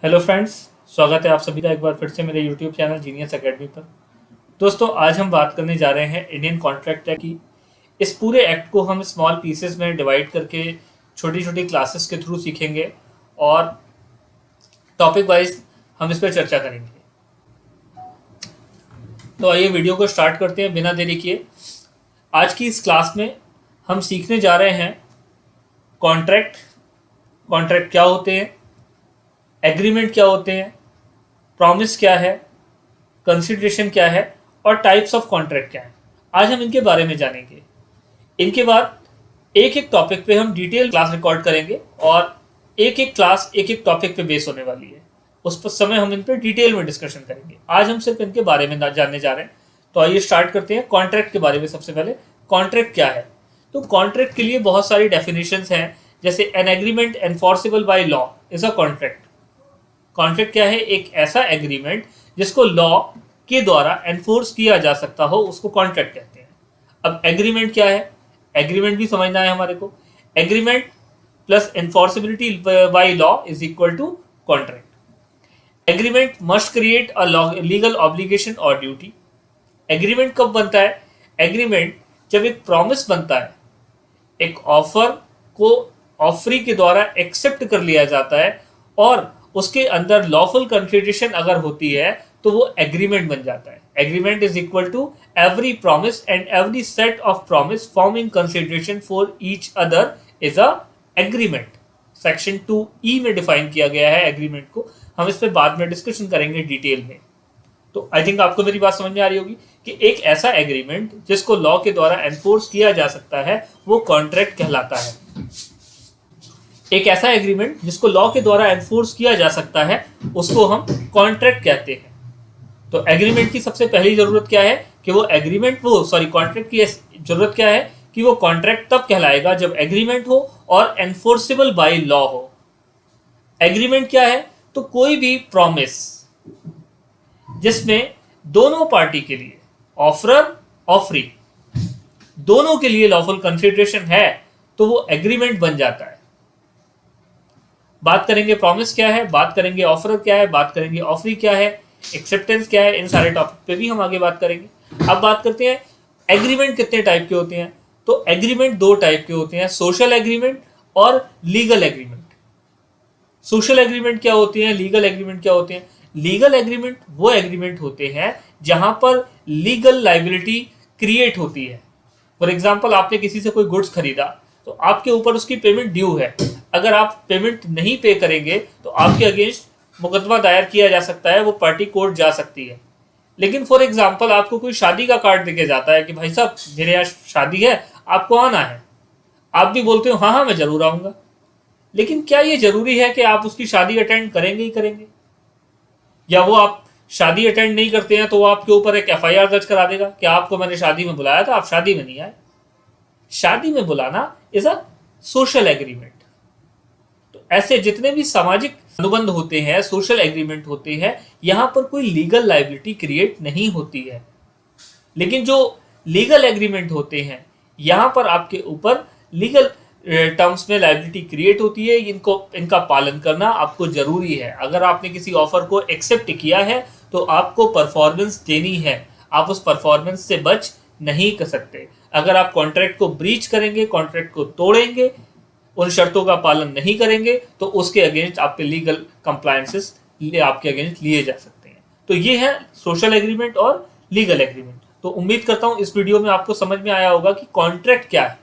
Hello friends, स्वागत है आप सभी का एक बार फिर से मेरे यूट्यूब चैनल जीनियस एकेडमी पर। दोस्तों, आज हम बात करने जा रहे हैं इंडियन कॉन्ट्रैक्ट एक्ट की। इस पूरे एक्ट को हम स्मॉल पीसेस में डिवाइड करके छोटी छोटी क्लासेस के थ्रू सीखेंगे और टॉपिक वाइज हम इस पर चर्चा करेंगे। तो आइए वीडियो को स्टार्ट करते हैं बिना देरी किए। आज की इस क्लास में हम सीखने जा रहे हैं कॉन्ट्रैक्ट। कॉन्ट्रैक्ट क्या होते हैं, एग्रीमेंट क्या होते हैं, प्रॉमिस क्या है, कंसिडरेशन क्या है और टाइप्स ऑफ कॉन्ट्रैक्ट क्या है। आज हम इनके बारे में जानेंगे। इनके बाद एक एक टॉपिक पे हम डिटेल क्लास रिकॉर्ड करेंगे और एक एक क्लास एक एक टॉपिक पे बेस होने वाली है। उस पर समय हम इन पे डिटेल में डिस्कशन करेंगे। आज हम सिर्फ इनके बारे में जानने जा रहे हैं। तो आइए स्टार्ट करते हैं कॉन्ट्रैक्ट के बारे में। सबसे पहले कॉन्ट्रैक्ट क्या है। तो कॉन्ट्रैक्ट के लिए बहुत सारी डेफिनेशंस हैं, जैसे an agreement enforceable bye law is a contract. Contract क्या है? एक ऐसा एग्रीमेंट जिसको लॉ के द्वारा एनफोर्स किया जा सकता हो, उसको कॉन्ट्रैक्ट कहते हैं। अब एग्रीमेंट क्या है? एग्रीमेंट भी समझना है हमारे को। Agreement plus enforceability by law is equal to contract. Agreement must create a legal obligation और ड्यूटी। एग्रीमेंट कब बनता है? एग्रीमेंट जब एक प्रॉमिस बनता है, एक ऑफर को ऑफरी के द्वारा एक्सेप्ट कर लिया जाता है और उसके अंदर लॉफुल कंसिडरेशन अगर होती है तो वो एग्रीमेंट बन जाता है। Agreement is equal to every promise and every set of promise forming consideration for each other is a agreement. Section 2E में डिफाइन किया गया है एग्रीमेंट को। हम इस पर बाद में डिस्कशन करेंगे डिटेल में। तो आई थिंक आपको मेरी बात समझ में आ रही होगी कि एक ऐसा एग्रीमेंट जिसको लॉ के द्वारा एनफोर्स किया जा सकता है वो कॉन्ट्रैक्ट कहलाता है। एक ऐसा एग्रीमेंट जिसको लॉ के द्वारा एनफोर्स किया जा सकता है उसको हम कॉन्ट्रैक्ट कहते हैं। तो एग्रीमेंट की सबसे पहली जरूरत क्या है कि कॉन्ट्रैक्ट की जरूरत क्या है कि वो कॉन्ट्रैक्ट तब कहलाएगा जब एग्रीमेंट हो और एनफोर्सेबल बाय लॉ हो। एग्रीमेंट क्या है? तो कोई भी प्रॉमिस जिसमें दोनों पार्टी के लिए, ऑफरर ऑफरी, दोनों के लिए लॉफुल कंसिडरेशन है तो वो एग्रीमेंट बन जाता है। बात करेंगे प्रॉमिस क्या है, बात करेंगे ऑफर क्या है, बात करेंगे ऑफरी क्या है, एक्सेप्टेंस क्या है। इन सारे टॉपिक पे भी हम आगे बात करेंगे। अब बात करते हैं एग्रीमेंट कितने टाइप के होते हैं। तो एग्रीमेंट दो टाइप के होते हैं, सोशल एग्रीमेंट और लीगल एग्रीमेंट। सोशल एग्रीमेंट क्या होते हैं, लीगल एग्रीमेंट क्या होते हैं? लीगल एग्रीमेंट वो एग्रीमेंट होते हैं जहां पर लीगल लाइबिलिटी क्रिएट होती है। फॉर एग्जाम्पल, आपने किसी से कोई गुड्स खरीदा तो आपके ऊपर उसकी पेमेंट ड्यू है। अगर आप पेमेंट नहीं पे करेंगे तो आपके अगेंस्ट मुकदमा दायर किया जा सकता है, वो पार्टी कोर्ट जा सकती है। लेकिन फॉर एग्जाम्पल, आपको कोई शादी का कार्ड देके जाता है कि भाई साहब मेरे यहाँ शादी है, आपको आना है। आप भी बोलते हो हाँ हाँ मैं जरूर आऊंगा। लेकिन क्या ये जरूरी है कि आप उसकी शादी अटेंड करेंगे ही करेंगे? या वो आप शादी अटेंड नहीं करते हैं तो वो आपके ऊपर एक FIR दर्ज करा देगा कि आपको मैंने शादी में बुलाया था, आप शादी में नहीं आए। शादी में बुलाना इज अ सोशल एग्रीमेंट। तो ऐसे जितने भी सामाजिक अनुबंध होते हैं, सोशल एग्रीमेंट होते हैं, यहां पर कोई लीगल लाइबिलिटी क्रिएट नहीं होती है। लेकिन जो लीगल एग्रीमेंट होते हैं यहां पर आपके ऊपर लीगल टर्म्स में लाइबिलिटी क्रिएट होती है। इनका पालन करना आपको जरूरी है। अगर आपने किसी ऑफर को एक्सेप्ट किया है तो आपको परफॉर्मेंस देनी है। आप उस परफॉर्मेंस से बच नहीं कर सकते। अगर आप कॉन्ट्रैक्ट को ब्रीच करेंगे, कॉन्ट्रैक्ट को तोड़ेंगे, उन शर्तों का पालन नहीं करेंगे तो उसके अगेंस्ट आप पे लीगल कंप्लायंसेस आपके अगेंस्ट लिए जा सकते हैं। तो ये है सोशल एग्रीमेंट और लीगल एग्रीमेंट। तो उम्मीद करता हूं इस वीडियो में आपको समझ में आया होगा कि कॉन्ट्रैक्ट क्या है।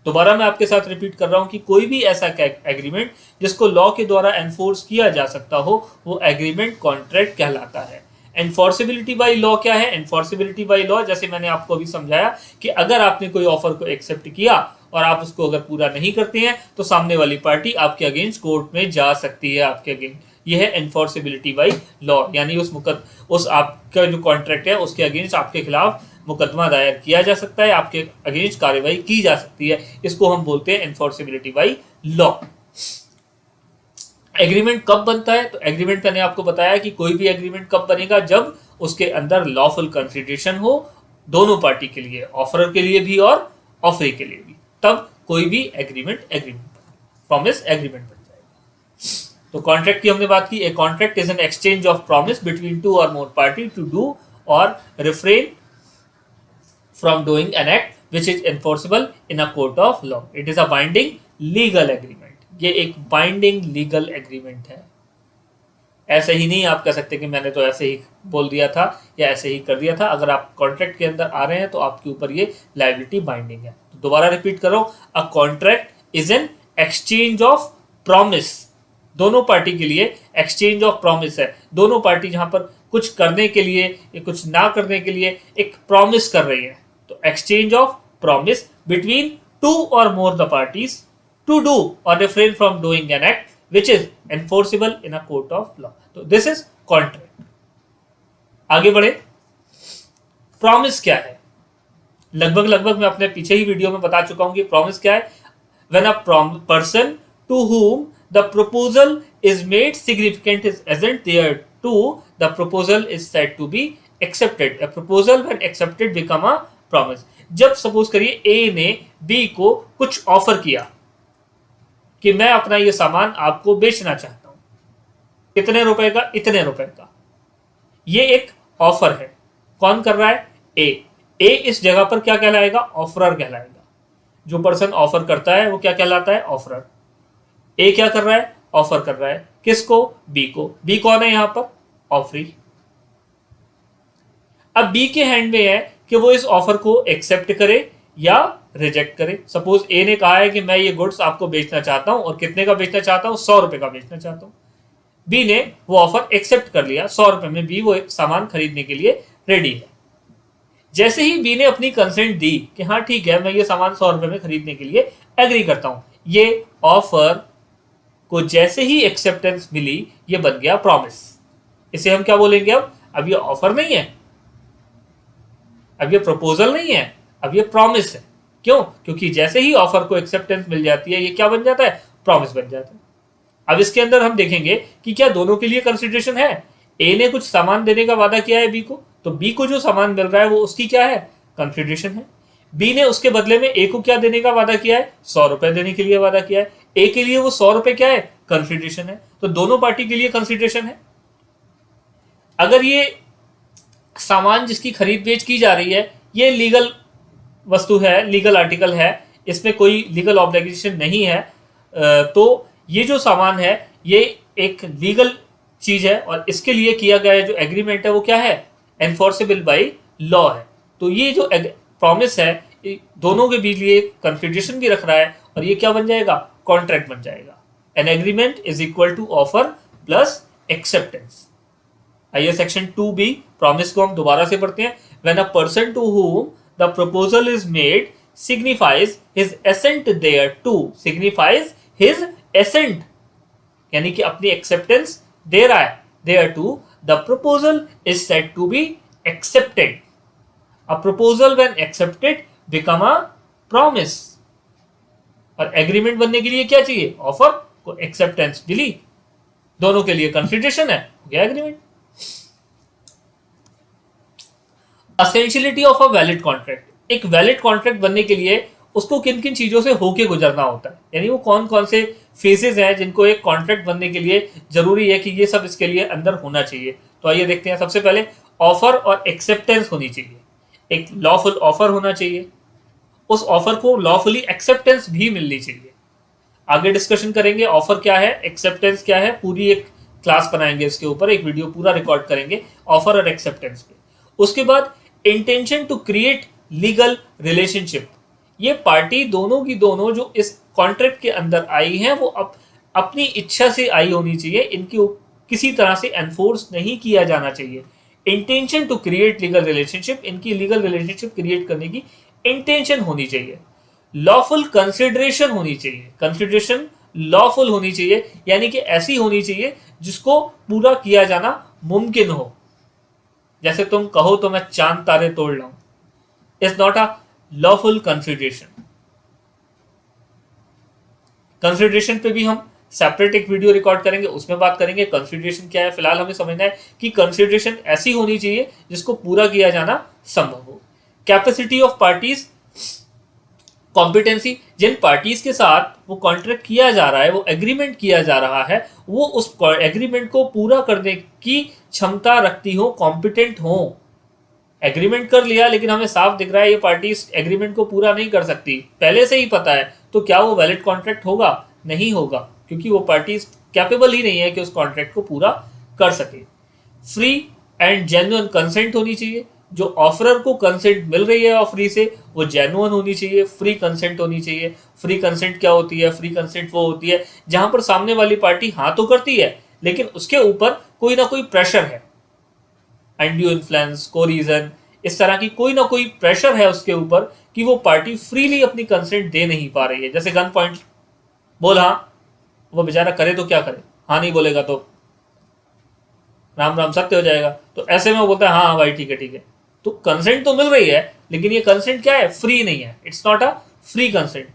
दोबारा मैं आपके साथ रिपीट कर रहा हूं कि कोई भी ऐसा एग्रीमेंट जिसको लॉ के द्वारा एनफोर्स किया जा सकता हो वो एग्रीमेंट कॉन्ट्रैक्ट कहलाता है। एनफोर्सेबिलिटी बाय लॉ क्या है? एनफोर्सेबिलिटी बाय लॉ, जैसे मैंने आपको अभी समझाया कि अगर आपने कोई ऑफर को एक्सेप्ट किया और आप उसको अगर पूरा नहीं करते हैं तो सामने वाली पार्टी आपके अगेंस्ट कोर्ट में जा सकती है, आपके अगेंस्ट। यह है एनफोर्सेबिलिटी बाय लॉ, यानी उस आपका जो कॉन्ट्रैक्ट है उसके अगेंस्ट आपके खिलाफ मुकदमा दायर किया जा सकता है, आपके अगेंस्ट कार्रवाई की जा सकती है। इसको हम बोलते हैं एनफोर्सेबिलिटी बाय लॉ। एग्रीमेंट कब बनता है? तो एग्रीमेंट मैंने आपको बताया कि कोई भी एग्रीमेंट कब बनेगा जब उसके अंदर लॉफुल कंसिडरेशन हो दोनों पार्टी के लिए, ऑफरर के लिए भी और ऑफरी के लिए भी। तब कोई भी एग्रीमेंट प्रॉमिस एग्रीमेंट बन जाएगा। तो कॉन्ट्रैक्ट की हमने बात की, a contract is an exchange of promise between two or more party to do or refrain from doing an act which is enforceable in a court of law. It is a binding legal agreement. ये एक binding legal agreement है। ऐसे ही नहीं आप कह सकते कि मैंने तो ऐसे ही बोल दिया था या ऐसे ही कर दिया था। अगर आप कॉन्ट्रैक्ट के अंदर आ रहे हैं तो आपके ऊपर ये लायबिलिटी बाइंडिंग है। तो दोबारा रिपीट करो, a contract is an exchange of promise. दोनों पार्टी के लिए एक्सचेंज ऑफ प्रॉमिस है। दोनों पार्टी जहां पर कुछ करने के लिए या कुछ ना करने के लिए एक प्रॉमिस कर रही है, तो exchange of promise between two or more the parties to do or refrain from doing an act which is enforceable in a court of law. तो this is contract. आगे बढ़े, प्रॉमिस क्या है? लगभग मैं अपने पीछे ही वीडियो में बता चुका हूं कि प्रॉमिस क्या है। when a person to whom the proposal is made significant is isn't there to the proposal is said to be accepted. A proposal when accepted become a promise. जब सपोज करिए ए ने बी को कुछ offer किया कि मैं अपना ये सामान आपको बेचना चाहता हूं, कितने रुपए का, इतने रुपए का। ये एक ऑफर है। कौन कर रहा है? ए इस जगह पर क्या कहलाएगा? ऑफरर कहलाएगा। जो पर्सन ऑफर करता है वो क्या कहलाता है? ऑफरर। ए क्या कर रहा है? ऑफर कर रहा है। किसको? बी को। बी कौन है यहां पर? ऑफरी। अब बी के हैंड में है कि वो इस ऑफर को एक्सेप्ट करे या रिजेक्ट करे। सपोज ए ने कहा है कि मैं ये गुड्स आपको बेचना चाहता हूं, और कितने का बेचना चाहता हूं? 100 रुपए का बेचना चाहता हूं। बी ने वो ऑफर एक्सेप्ट कर लिया, 100 रुपए में बी वो सामान खरीदने के लिए रेडी है। जैसे ही बी ने अपनी कंसेंट दी कि हाँ ठीक है, मैं ये सामान 100 रुपए में खरीदने के लिए एग्री करता हूं, ये ऑफर को जैसे ही एक्सेप्टेंस मिली, ये बन गया प्रॉमिस। इसे हम क्या बोलेंगे? अब ये ऑफर नहीं है, अब ये प्रपोजल नहीं है, अब ये प्रॉमिस है। क्यों? क्योंकि जैसे ही ऑफर को एक्सेप्टेंस मिल जाती है, ये क्या बन जाता है? प्रॉमिस बन जाता है। अब इसके अंदर हम देखेंगे कि क्या दोनों के लिए कंसिडरेशन है। ए ने कुछ सामान देने का वादा किया है बी को, तो बी को जो सामान मिल रहा है वो उसकी क्या है? कंसिडरेशन है। बी ने उसके बदले में ए को क्या देने का वादा किया है? 100 रुपए देने के लिए वादा किया है। ए के लिए वो 100 रुपए क्या है? कंसिडरेशन है। तो दोनों पार्टी के लिए कंसिडरेशन है। अगर ये सामान जिसकी खरीद बेच की जा रही है, ये लीगल वस्तु है, लीगल आर्टिकल है, इसमें कोई लीगल ऑब्लिगेशन नहीं है, तो ये जो सामान है ये एक लीगल चीज है, और इसके लिए किया गया जो एग्रीमेंट है वो क्या है? एनफोर्सेबल बाय लॉ है। तो ये जो प्रॉमिस है, दोनों के बीच लिए कंसिडरेशन भी रख रहा है, और ये क्या बन जाएगा? कॉन्ट्रैक्ट बन जाएगा। An agreement is equal to offer plus acceptance. आइए सेक्शन 2B प्रॉमिस को हम दोबारा से पढ़ते हैं। When a person to whom the proposal is made signifies his assent thereto, signifies his assent, यानी कि अपनी acceptance दे रहा है thereto, the proposal is said to be accepted. A proposal when accepted become a promise. और agreement बनने के लिए क्या चाहिए? ऑफर को एक्सेप्टेंस मिली, दोनों के लिए कंसिडरेशन है, हो गया agreement. Essentiality of a valid contract. एक वैलिड कॉन्ट्रैक्ट बनने के लिए उसको किन किन चीजों से होके गुजरना होता है, यानी वो कौन कौन से फेजेस हैं जिनको एक कॉन्ट्रैक्ट बनने के लिए जरूरी है कि ये सब इसके लिए अंदर होना चाहिए। तो आइए देखते हैं। सबसे पहले ऑफर और एक्सेप्टेंस होनी चाहिए। एक लॉफुल ऑफर होना चाहिए, उस ऑफर को लॉफुली एक्सेप्टेंस भी मिलनी चाहिए। आगे डिस्कशन करेंगे ऑफर क्या है, एक्सेप्टेंस क्या है, पूरी एक क्लास बनाएंगे इसके ऊपर, एक वीडियो पूरा रिकॉर्ड करेंगे ऑफर और एक्सेप्टेंस पे। उसके बाद intention to create legal relationship. ये पार्टी दोनों की दोनों जो इस कॉन्ट्रैक्ट के अंदर आई हैं वो अपनी इच्छा से आई होनी चाहिए, इनकी किसी तरह से एनफोर्स नहीं किया जाना चाहिए। Intention to create legal relationship, इनकी लीगल रिलेशनशिप क्रिएट करने की इंटेंशन होनी चाहिए। लॉफुल कंसिडरेशन होनी चाहिए, कंसिडरेशन लॉफुल होनी चाहिए, यानी कि ऐसी होनी चाहिए जिसको पूरा किया जाना मुमकिन हो। जैसे तुम कहो तो मैं चांद तारे तोड़ लाऊं, is not a lawful consideration. Consideration पे भी हम सेपरेट एक वीडियो रिकॉर्ड करेंगे, उसमें बात करेंगे कंसिडरेशन क्या है। फिलहाल हमें समझना है कि कंसिडरेशन ऐसी होनी चाहिए जिसको पूरा किया जाना संभव हो। कैपेसिटी ऑफ पार्टीज, कॉम्पिटेंसी, जिन पार्टीज के साथ वो कॉन्ट्रैक्ट किया जा रहा है, वो एग्रीमेंट किया जा रहा है, वो उस एग्रीमेंट को पूरा करने की क्षमता रखती हो, कॉम्पिटेंट हो। एग्रीमेंट कर लिया लेकिन हमें साफ दिख रहा है ये पार्टी इस एग्रीमेंट को पूरा नहीं कर सकती, पहले से ही पता है, तो क्या वो वैलिड कॉन्ट्रैक्ट होगा? नहीं होगा, क्योंकि वो पार्टी कैपेबल ही नहीं है कि उस कॉन्ट्रैक्ट को पूरा कर सके। फ्री एंड जेन्युइन कंसेंट होनी चाहिए। जो ऑफरर को कंसेंट मिल रही है ऑफरी से, वो जेन्युइन होनी चाहिए, फ्री कंसेंट होनी चाहिए। फ्री कंसेंट क्या होती है? फ्री कंसेंट वो होती है जहां पर सामने वाली पार्टी हाँ तो करती है, लेकिन उसके ऊपर कोई ना कोई प्रेशर है, अनड्यू इन्फ्लुएंस, कोरिजन, इस तरह की कोई ना कोई प्रेशर है उसके ऊपर कि वो पार्टी फ्रीली अपनी कंसेंट दे नहीं पा रही है। जैसे गन पॉइंट, बोल हाँ, वो बेचारा करे तो क्या करे, हाँ नहीं बोलेगा तो राम राम सत्य हो जाएगा। तो ऐसे में वो बोलता है हाँ भाई ठीक है ठीक है। तो कंसेंट तो मिल रही है, लेकिन ये कंसेंट क्या है? फ्री नहीं है, it's not a free consent.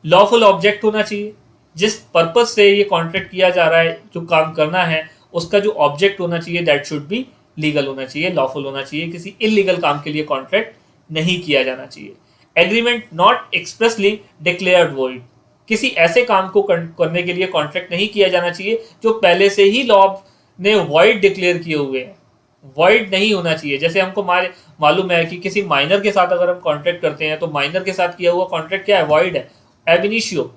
Lawful object होना चाहिए, जिस पर्पज से ये कॉन्ट्रैक्ट किया जा रहा है, जो काम करना है, उसका जो ऑब्जेक्ट होना चाहिए दैट शुड बी लीगल होना चाहिए, लॉफुल होना चाहिए। किसी इलीगल काम के लिए कॉन्ट्रैक्ट नहीं किया जाना चाहिए। Agreement not expressly declared void, किसी ऐसे काम को करने के लिए कॉन्ट्रैक्ट नहीं किया जाना चाहिए जो पहले से ही लॉ ने वॉइड डिक्लेयर किए हुए हैं। वॉइड नहीं होना चाहिए। जैसे हमको मालूम है कि किसी माइनर के साथ अगर हम कॉन्ट्रैक्ट करते हैं तो माइनर के साथ किया हुआ कॉन्ट्रैक्ट क्या है? वॉइड है, एब इनिशियो।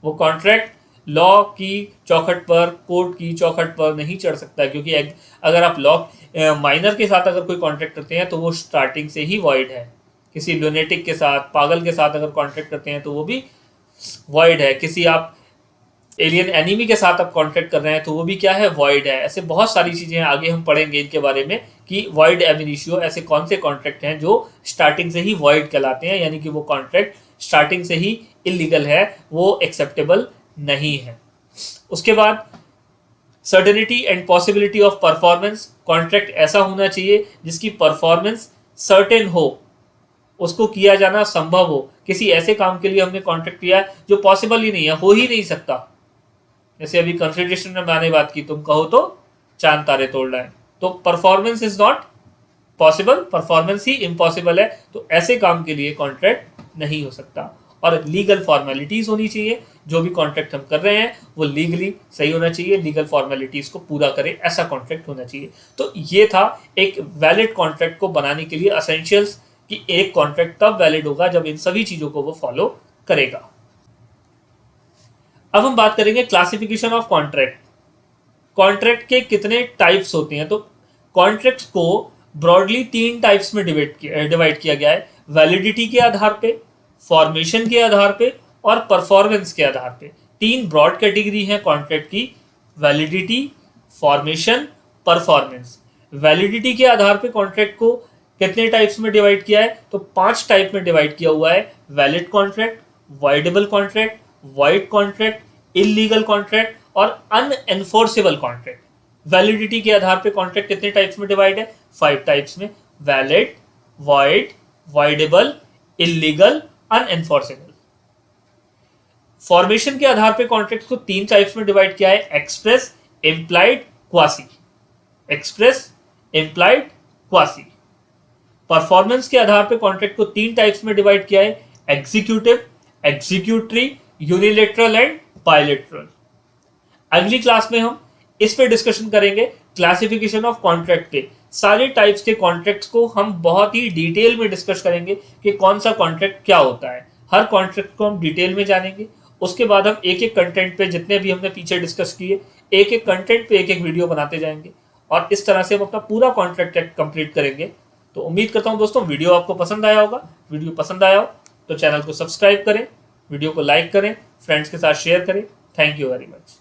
वो कॉन्ट्रैक्ट लॉ की चौखट पर, कोर्ट की चौखट पर नहीं चढ़ सकता, क्योंकि अगर आप लॉ माइनर के साथ अगर कोई कॉन्ट्रैक्ट करते हैं तो वो स्टार्टिंग से ही वॉइड है। किसी लुनेटिक के साथ, पागल के साथ अगर कॉन्ट्रैक्ट करते हैं तो वो भी वॉइड है। किसी आप एलियन एनिमी के साथ आप कॉन्ट्रैक्ट कर रहे हैं तो वो भी क्या है? वॉइड है। ऐसे बहुत सारी चीजें हैं, आगे हम पढ़ेंगे इनके बारे में कि वॉइड एब इनिशियो ऐसे कौन से कॉन्ट्रैक्ट हैं जो स्टार्टिंग से ही वॉइड कहलाते हैं, यानी कि वो कॉन्ट्रैक्ट स्टार्टिंग से ही इलीगल है, वो एक्सेप्टेबल नहीं है। उसके बाद certainty and possibility of performance, contract ऐसा होना चाहिए जिसकी परफॉर्मेंस सर्टेन हो, उसको किया जाना संभव हो। किसी ऐसे काम के लिए हमने कॉन्ट्रैक्ट किया है जो पॉसिबल ही नहीं है, हो ही नहीं सकता। जैसे अभी कंसिडरेशन में मैंने बात की, तुम कहो तो चांद तारे तोड़ लाए, तो performance is not possible, performance he impossible है, तो ऐसे काम के लिए कॉन्ट्रैक्ट नहीं हो सकता। और लीगल फॉर्मेलिटीज होनी चाहिए, जो भी कॉन्ट्रैक्ट हम कर रहे हैं वो लीगली सही होना चाहिए, लीगल फॉर्मेलिटीज को पूरा करे, ऐसा कॉन्ट्रैक्ट होना चाहिए। तो ये था एक वैलिड कॉन्ट्रैक्ट को बनाने के लिए असेंशियल्स, कि एक कॉन्ट्रैक्ट तब वैलिड होगा जब इन सभी चीजों को वो फॉलो करेगा। अब हम बात करेंगे क्लासिफिकेशन ऑफ कॉन्ट्रैक्ट। कॉन्ट्रैक्ट के कितने टाइप्स होते हैं? तो कॉन्ट्रैक्ट्स को ब्रॉडली 3 टाइप्स में डिवाइड किया गया है, वैलिडिटी के आधार पे, फॉर्मेशन के आधार पे और परफॉर्मेंस के आधार पे। 3 ब्रॉड कैटेगरी है कॉन्ट्रैक्ट की, वैलिडिटी, फॉर्मेशन, परफॉर्मेंस। वैलिडिटी के आधार पे कॉन्ट्रैक्ट को कितने टाइप्स में डिवाइड किया है? तो 5 टाइप में डिवाइड किया हुआ है, valid contract, voidable contract, void contract, illegal contract और अनएनफोर्सेबल कॉन्ट्रैक्ट। वैलिडिटी के आधार पे कॉन्ट्रैक्ट कितने टाइप्स में डिवाइड है? 5 टाइप्स में, valid, void, voidable, illegal, unenforceable. Formation के आधार पे कॉन्ट्रैक्ट को 3 टाइप्स में डिवाइड किया है, express, implied, quasi. Express, implied, quasi. Performance के आधार पे कॉन्ट्रैक्ट को 3 टाइप्स में डिवाइड किया है, executive, executory, unilateral and bilateral. अगली क्लास में हम इस पे डिस्कशन करेंगे, क्लासिफिकेशन ऑफ कॉन्ट्रैक्ट पे। सारे टाइप्स के कॉन्ट्रैक्ट्स को हम बहुत ही डिटेल में डिस्कस करेंगे कि कौन सा कॉन्ट्रैक्ट क्या होता है। हर कॉन्ट्रैक्ट को हम डिटेल में जानेंगे। उसके बाद हम एक एक कंटेंट पे, जितने भी हमने पीछे डिस्कस किए, एक एक कंटेंट पे एक एक वीडियो बनाते जाएंगे और इस तरह से हम अपना पूरा कॉन्ट्रैक्ट कंप्लीट करेंगे। तो उम्मीद करता हूं दोस्तों वीडियो आपको पसंद आया होगा। वीडियो पसंद आया हो तो चैनल को सब्सक्राइब करें, वीडियो को लाइक करें, फ्रेंड्स के साथ शेयर करें। Thank you very much.